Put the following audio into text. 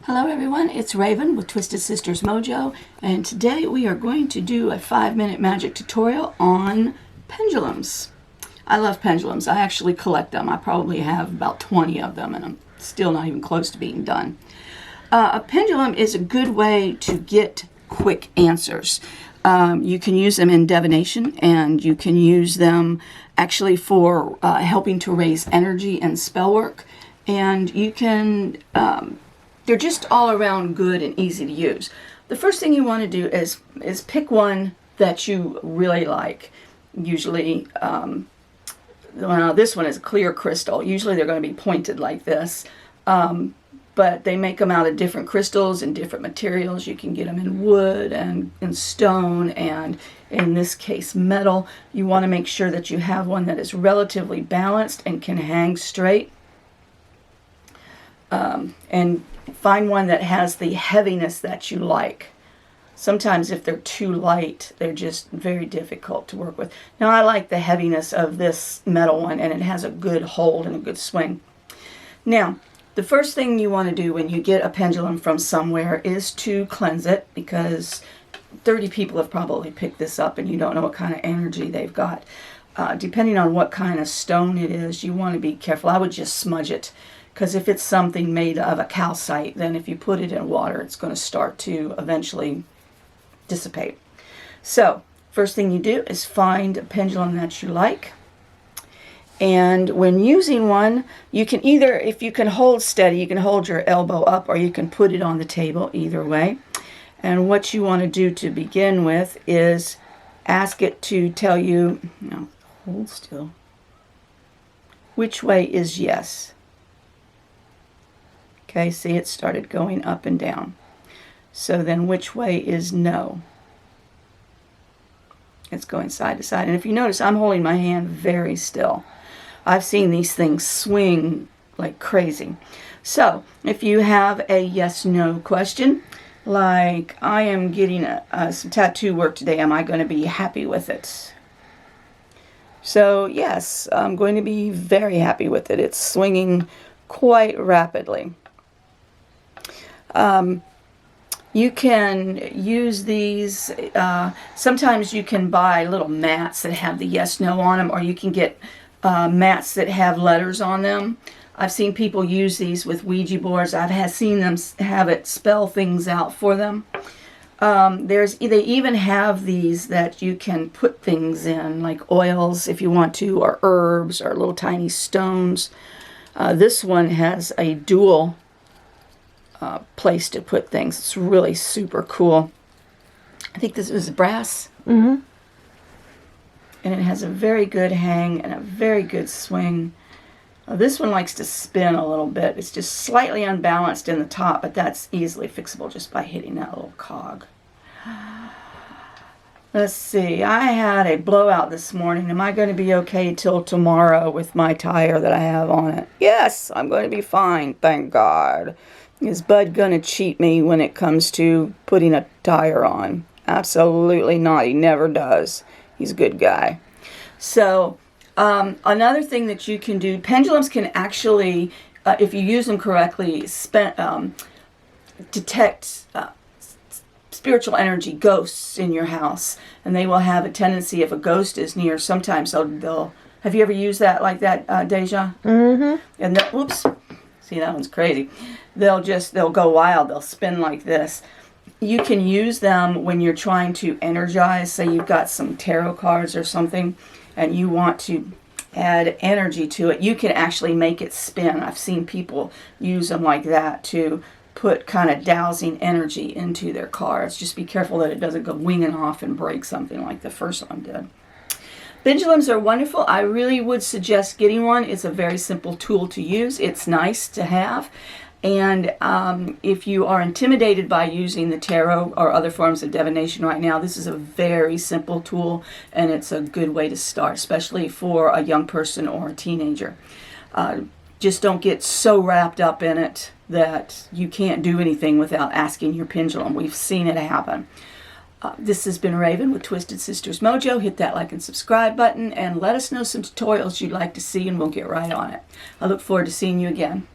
Hello everyone, it's Raven with Twisted Sisters Mojo, and today we are going to do a 5-minute magic tutorial on pendulums. I love pendulums. I actually collect them. I probably have about 20 of them and I'm still not even close to being done. A pendulum is a good way to get quick answers. You can use them in divination, and you can use them actually for helping to raise energy and spell work, and you can they're just all around good and easy to use. The first thing you want to do is pick one that you really like. Usually, well, this one is a clear crystal. Usually they're going to be pointed like this, but they make them out of different crystals and different materials. You can get them in wood and in stone, and in this case metal. You want to make sure that you have one that is relatively balanced and can hang straight. And find one that has the heaviness that you like. Sometimes if they're too light, they're just very difficult to work with. Now I like the heaviness of this metal one, and it has a good hold and a good swing. Now, the first thing you want to do when you get a pendulum from somewhere is to cleanse it, because 30 people have probably picked this up and you don't know what kind of energy they've got. Depending on what kind of stone it is, you want to be careful. I would just smudge it. Because if it's something made of a calcite, then if you put it in water, it's going to start to eventually dissipate. So, first thing you do is find a pendulum that you like. And when using one, you can either, if you can hold steady, you can hold your elbow up, or you can put it on the table, either way. And what you want to do to begin with is ask it to tell you, no, hold still, which way is yes. Okay, see, it started going up and down. So then which way is no? It's going side to side. And if you notice, I'm holding my hand very still. I've seen these things swing like crazy. So if you have a yes-no question, like I am getting some tattoo work today, am I going to be happy with it? So yes, I'm going to be very happy with it. It's swinging quite rapidly. You can use these, sometimes you can buy little mats that have the yes no on them, or you can get mats that have letters on them. I've seen people use these with Ouija boards. I've seen them have it spell things out for them. They even have these that you can put things in, like oils if you want to, or herbs, or little tiny stones. This one has a dual place to put things. It's really super cool. I think this is brass. And it has a very good hang and a very good swing. This one likes to spin a little bit. It's just slightly unbalanced in the top, but that's easily fixable just by hitting that little cog. Let's see. I had a blowout this morning. Am I going to be okay till tomorrow with my tire that I have on it? Yes, I'm going to be fine. Thank God. Is Bud going to cheat me when it comes to putting a tire on? Absolutely not. He never does. He's a good guy. So, another thing that you can do, pendulums can actually, if you use them correctly, detect spiritual energy, ghosts in your house. And they will have a tendency, if a ghost is near, sometimes they'll have you ever used that like that, Deja? And whoops. See, that one's crazy. They'll go wild. They'll spin like this. You can use them when you're trying to energize. Say you've got some tarot cards or something, and you want to add energy to it. You can actually make it spin. I've seen people use them like that to put kind of dowsing energy into their cards. Just be careful that it doesn't go winging off and break something like the first one did. Pendulums are wonderful. I really would suggest getting one. It's a very simple tool to use. It's nice to have. And if you are intimidated by using the tarot or other forms of divination right now, this is a very simple tool, and it's a good way to start, especially for a young person or a teenager. Just don't get so wrapped up in it that you can't do anything without asking your pendulum. We've seen it happen. This has been Raven with Twisted Sisters Mojo. Hit that like and subscribe button and let us know some tutorials you'd like to see, and we'll get right on it. I look forward to seeing you again.